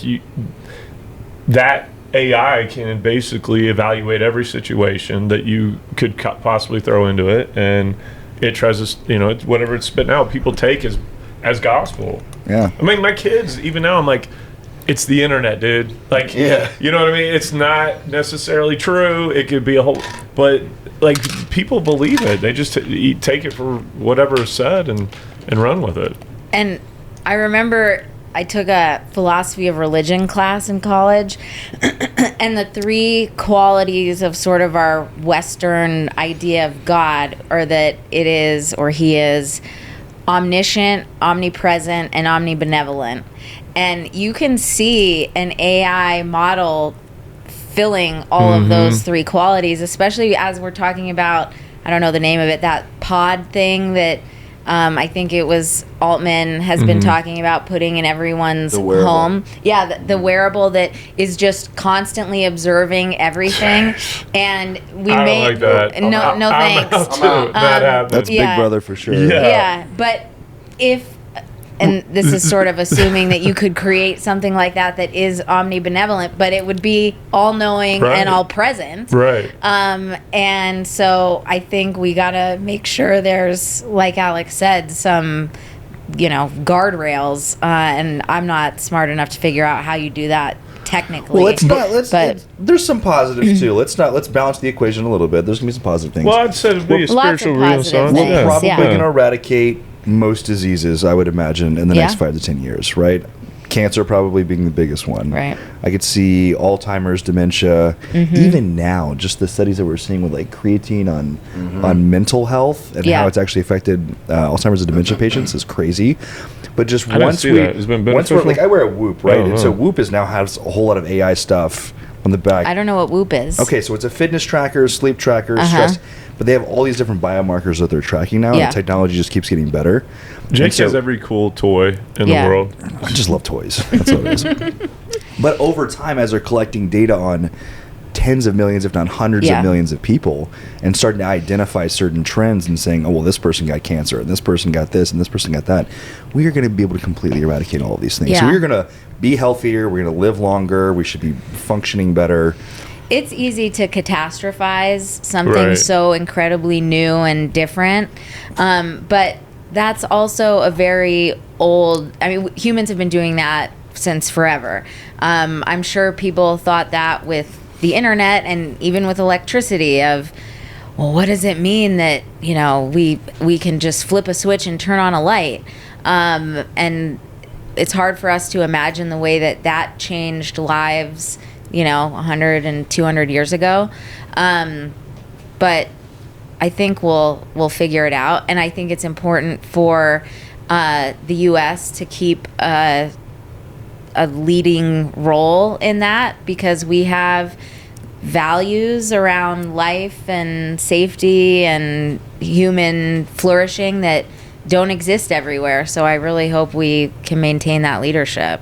that AI can basically evaluate every situation that you could possibly throw into it, and it tries to, whatever it's spitting out, people take as gospel. Yeah. I mean, my kids, even now, I'm like, it's the internet, dude. Like, you know what I mean? It's not necessarily true. It could be but like, people believe it. They just take it for whatever is said and run with it. And I remember I took a philosophy of religion class in college, and the three qualities of sort of our Western idea of God are that it is, or he is, omniscient, omnipresent, and omnibenevolent. And you can see an AI model filling all of those three qualities, especially as we're talking about, I don't know the name of it, that pod thing that I think it was Altman has been talking about putting in everyone's The wearable. home. Yeah, the wearable that is just constantly observing everything. And we I don't may like that. no I'm thanks. out too. That happens. That's Yeah. Big Brother for sure. Yeah. Yeah, but if, and this is sort of assuming that you could create something like that is omnibenevolent, but it would be all-knowing Right. and all-present. Right. And so I think we gotta make sure there's, like Alex said, some, guardrails. And I'm not smart enough to figure out how you do that technically. Well, But there's some positives too. Let's balance the equation a little bit. There's gonna be some positive things. Well, I'd say it'd be a Lots of spiritual positive renaissance. things. We're probably Yeah. going to eradicate most diseases, I would imagine, in the next Yeah. 5 to 10 years, right? Cancer probably being the biggest one. Right. I could see Alzheimer's, dementia. Even now, just the studies that we're seeing with like creatine on mental health and Yeah. how it's actually affected Alzheimer's and dementia patients is crazy. But just didn't once see we, that. It's been once we're beneficial? like, I wear a Whoop, right? Oh, And so oh. Whoop is now has a whole lot of AI stuff on the back. I don't know what Whoop is. Okay, so it's a fitness tracker, sleep tracker, Uh-huh. stress, but they have all these different biomarkers that they're tracking now. Yeah. And technology just keeps getting better. Jake And so- has every cool toy in Yeah. the world. I just love toys. That's what it is. But over time, as they're collecting data on tens of millions, if not hundreds Yeah. of millions of people, and starting to identify certain trends and saying, oh, well, this person got cancer, and this person got this, and this person got that, we are going to be able to completely eradicate all of these things. So Yeah. we're going to be healthier, we're going to live longer, we should be functioning better. It's easy to catastrophize something Right. so incredibly new and different. But that's also a very old, humans have been doing that since forever. I'm sure people thought that with the internet and even with electricity of, well, what does it mean that, we can just flip a switch and turn on a light? And it's hard for us to imagine the way that changed lives, 100 and 200 years ago. But I think we'll figure it out. And I think it's important for the U.S. to keep a leading role in that, because we have values around life and safety and human flourishing that don't exist everywhere. So I really hope we can maintain that leadership.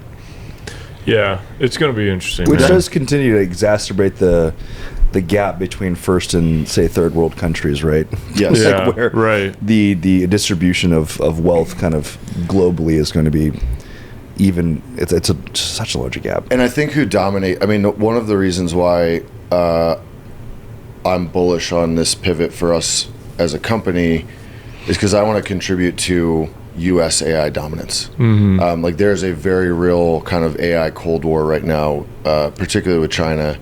Yeah, it's going to be interesting. Which man. does continue to exacerbate the gap between first and, say, third world countries, right? Yes. Yeah, Like where right. the distribution of wealth kind of globally is going to be even, it's such a larger gap. And I think one of the reasons why I'm bullish on this pivot for us as a company is because I want to contribute to U.S. AI dominance. Like there's a very real kind of AI Cold War right now, particularly with China.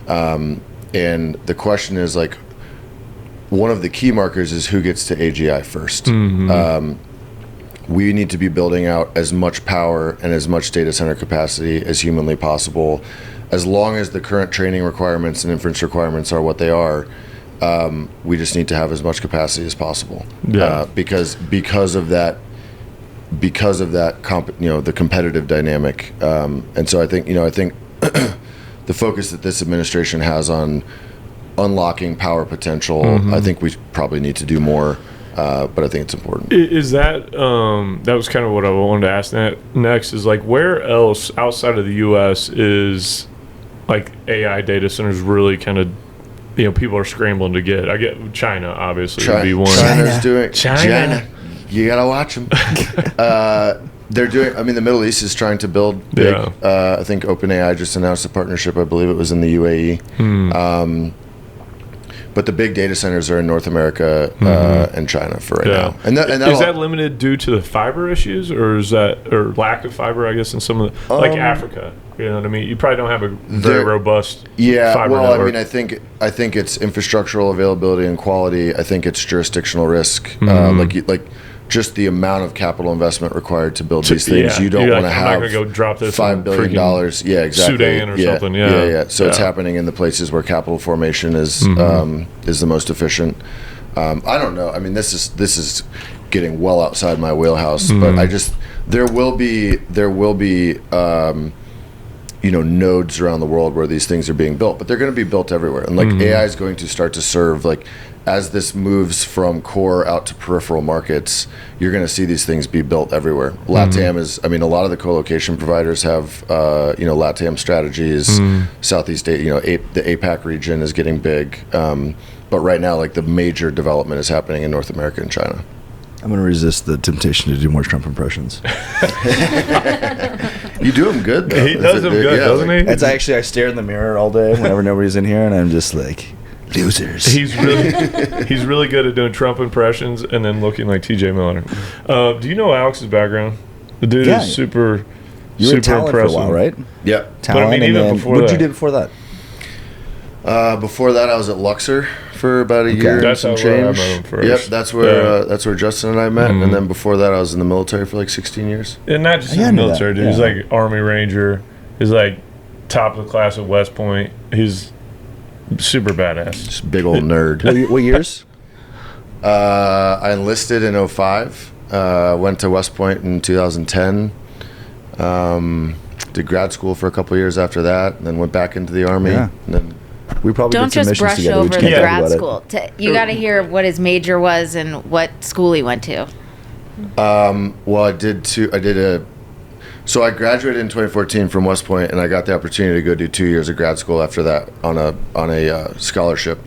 And the question is, like, one of the key markers is who gets to AGI first. We need to be building out as much power and as much data center capacity as humanly possible, as long as the current training requirements and inference requirements are what they are. We just need to have as much capacity as possible. Yeah. Because of that the competitive dynamic. And so I think the focus that this administration has on unlocking power potential, I think we probably need to do more. But I think it's important. Is that that was kind of what I wanted to ask next, is like, where else outside of the U.S. is like AI data centers really kind of, people are scrambling to get? I get China obviously would be one. China's doing China. You gotta watch them. They're doing. The Middle East is trying to build big. Yeah. I think OpenAI just announced a partnership. I believe it was in the UAE. But the big data centers are in North America and China for right now. And is that limited due to the fiber issues, or is that, or lack of fiber? I guess in some of the, like Africa, you know what I mean. You probably don't have a very robust fiber network. I think it's infrastructural availability and quality. I think it's jurisdictional risk. Like just the amount of capital investment required to build these things. Yeah. You don't want to I'm have not gonna go drop this $5 billion. Yeah, exactly. Sudan or something. Yeah. So it's happening in the places where capital formation is the most efficient. I don't know. This is getting well outside my wheelhouse, but there will be nodes around the world where these things are being built, but they're going to be built everywhere. And like AI is going to start to serve, like, as this moves from core out to peripheral markets, you're going to see these things be built everywhere. LATAM is, a lot of the co-location providers have, LATAM strategies. Southeast, the APAC region is getting big. But right now, like, the major development is happening in North America and China. I'm going to resist the temptation to do more Trump impressions. You do them good, though. He does them good, doesn't he? It's actually, I stare in the mirror all day whenever nobody's in here, and I'm just like, losers. He's really good at doing Trump impressions and then looking like TJ Miller. Do you know Alex's background? The dude is super, you were in super Talent impressive. for a while, right? Yep. Talent, but even before what that. did you do before that? Before that, I was at Luxor for about a year. That's and some where I change. met him first. Yep, that's where Justin and I met. And then before that, I was in the military for like 16 years. And not just in the military, dude. He's like Army Ranger. He's like top of the class at West Point. He's super badass. Just big old nerd. What years? I enlisted in 2005. Went to West Point in 2010. Did grad school for a couple years after that, and then went back into the Army. Yeah. And then We probably Don't did some just missions brush together. We over just the can't talk grad about it. school. You got to hear what his major was and what school he went to. Well, so I graduated in 2014 from West Point, and I got the opportunity to go do 2 years of grad school after that on a scholarship.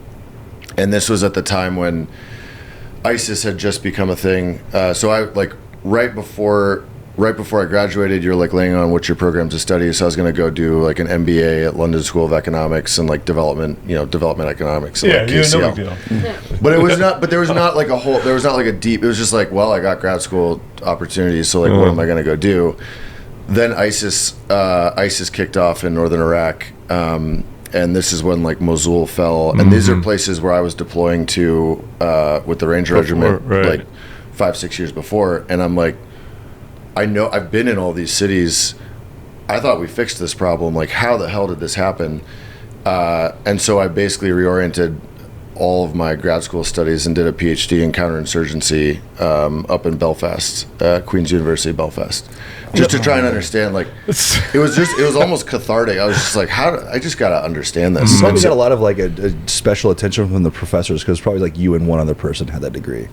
And this was at the time when ISIS had just become a thing. So I right before I graduated, you're like laying on what's your program to study. So I was going to go do like an MBA at London School of Economics and like development economics. And, like, KCL. No big deal. But it was not. But there was not like a whole. There was not like a deep. It was just like, well, I got grad school opportunities. So like, what am I going to go do? Then ISIS kicked off in northern Iraq, and this is when like Mosul fell. And these are places where I was deploying to with the Ranger Regiment like 5-6 years before. And I'm like, I know I've been in all these cities. I thought we fixed this problem. Like, how the hell did this happen? And so I basically reoriented all of my grad school studies and did a PhD in counterinsurgency up in Belfast, Queen's University, Belfast, just to try and understand. Like, it was almost cathartic. I was just like, I just got to understand this. You probably got a lot of like a special attention from the professors because probably like you and one other person had that degree.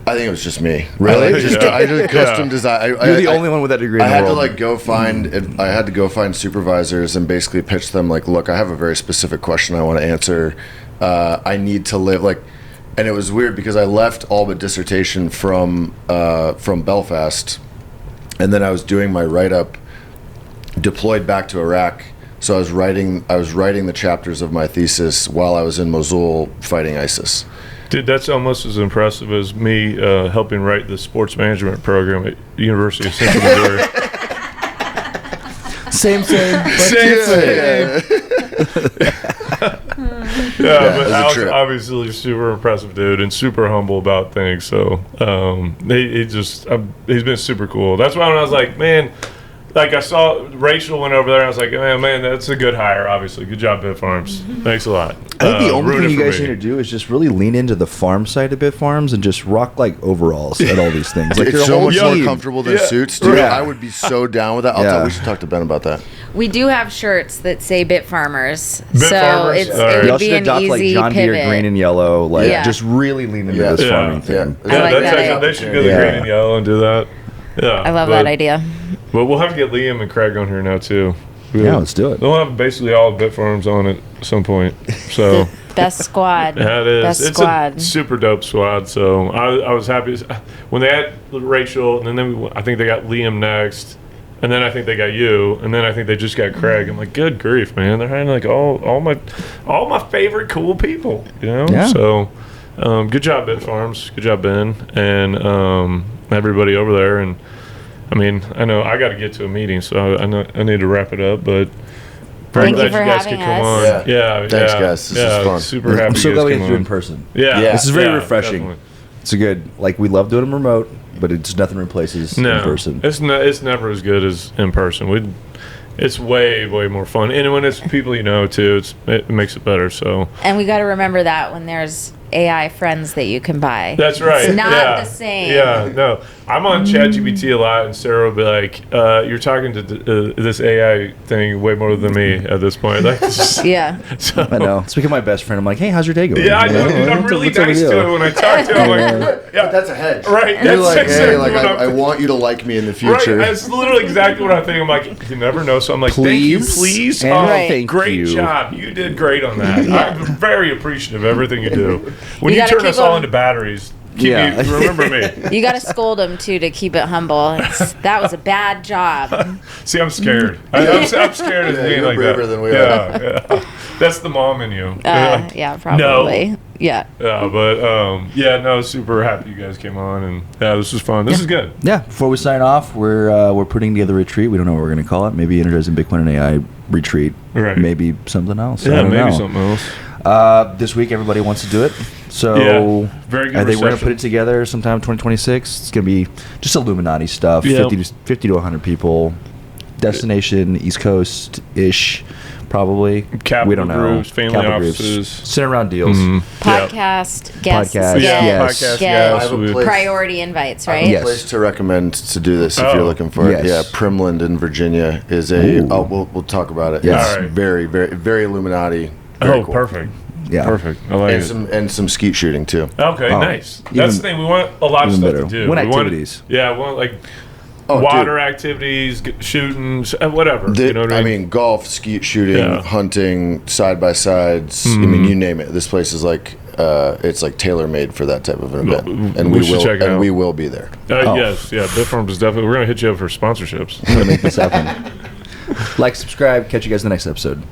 I think it was just me. Really? I did custom design. You're the only one with that degree in the world. I had to go find supervisors and basically pitch them like, look, I have a very specific question I want to answer. I need to live like, and it was weird because I left all but dissertation from Belfast, and then I was doing my write-up, deployed back to Iraq. So I was writing the chapters of my thesis while I was in Mosul fighting ISIS. Dude, that's almost as impressive as me helping write the sports management program at University of Central Missouri. Same. But Alex obviously is super impressive dude and super humble about things. So he's been super cool. That's why when I was like, man, like I saw Rachel went over there, I was like, man, that's a good hire. Obviously, good job, Bitfarms. Thanks a lot. I think the only thing you guys need to do is just really lean into the farm side of Bitfarms and just rock like overalls at all these things. Like, it's so much more team. comfortable than suits, dude. I would be so down with that. We should talk to Ben about that. We do have shirts that say Bitfarmers, so Bitfarmers? it Y'all would should be an adopt like easy John Deere pivot. green and yellow. Like, just really lean into this farming thing. I like that idea. They should go the green and yellow and do that. Yeah, I love that idea. But we'll have to get Liam and Craig on here now too. Yeah, let's do it. We'll have basically all Bitfarms on at some point. So Best squad. yeah, it is. Best It's squad. a super dope squad. So I was happy when they had Rachel, and then I think they got Liam next, and then I think they got you, and then I think they just got Craig. I'm like, good grief, man! They're having like all my favorite cool people, you know. Yeah. So good job, Bitfarms. Good job, Ben, and everybody over there. And I mean, I know I got to get to a meeting, so I need to wrap it up, but. Thank glad you for guys having could come us. on. Yeah. Thanks, guys. This is fun. Super happy. I'm so you glad guys we came get to do it on. in person. Yeah. This is very refreshing. Definitely. It's a good, like, we love doing them remote, but it's nothing replaces in person. It's never as good as in person. It's way more fun, and when it's people you know too, it makes it better. So And we got to remember that when there's AI friends that you can buy. That's right. It's not yeah. the same. Yeah, no. I'm on ChatGPT a lot, and Sarah will be like, "You're talking to this AI thing way more than me at this point." Like, Yeah. so, I know. Speaking of my best friend, I'm like, hey, how's your day going? Yeah, I know. You Dude, I'm really what's up with nice you? to him when I talk to him. Like, yeah, That's a hedge. right. You're That's like, exactly hey, like what I'm I want you to like me in the Right, future. that's literally exactly what I think. I'm like, you never know. So I'm like, thank you, Please, please. and Right. thank Great you. job. You did great on that. I'm very appreciative of everything you do. When You you gotta turn us keep all them- into batteries, keep Yeah. me, remember me. You got to scold them too to keep it humble. That was a bad job. See, I'm scared. I'm scared of Yeah, being you're like braver that. than we yeah. That's the mom in you. Like, Yeah, probably. No. Yeah. Yeah, but yeah, no, super happy you guys came on, and yeah, this was fun. This is good. Yeah, before we sign off, we're putting together a retreat. We don't know what we're going to call it. Maybe Energizing Bitcoin and AI retreat. Right. Maybe something else. I Yeah, don't maybe know. something else. This week, everybody wants to do it. So Yeah, very good I think we're going to reception. put it together sometime 2026. It's going to be just Illuminati stuff. Yeah. 50 to 100 people. Destination, East Coast-ish, probably. Capital we don't know. groups, family Capital offices. Groups. Sit around deals. Yeah. Podcast, guests, Podcast, Yeah, yes. podcast, Yes. I have a yes. place- priority invites, I have right? a Yes. place to recommend to do this if Oh. you're looking for it. Yes. Yeah, Primland in Virginia is a. Ooh. Oh, we'll talk about it. Yes. It's All right. very, very, very Illuminati. Very Oh, cool. perfect. Yeah. Perfect. I like it. And some skeet shooting too. Okay, Oh, nice. even- That's the thing. We want a lot of even stuff better. to do. We want We want- activities. Yeah, we want like Oh, water activities, shooting, whatever. dude. You know what I mean, golf, skeet shooting, Yeah. hunting, side by sides. I mean, you name it. This place is like it's like tailor made for that type of an event, and we we should will check it out. we will be there. Oh. Yes, yeah. Bitfarms is definitely. We're gonna hit you up for sponsorships. We're going to make this happen. Like, subscribe. Catch you guys in the next episode.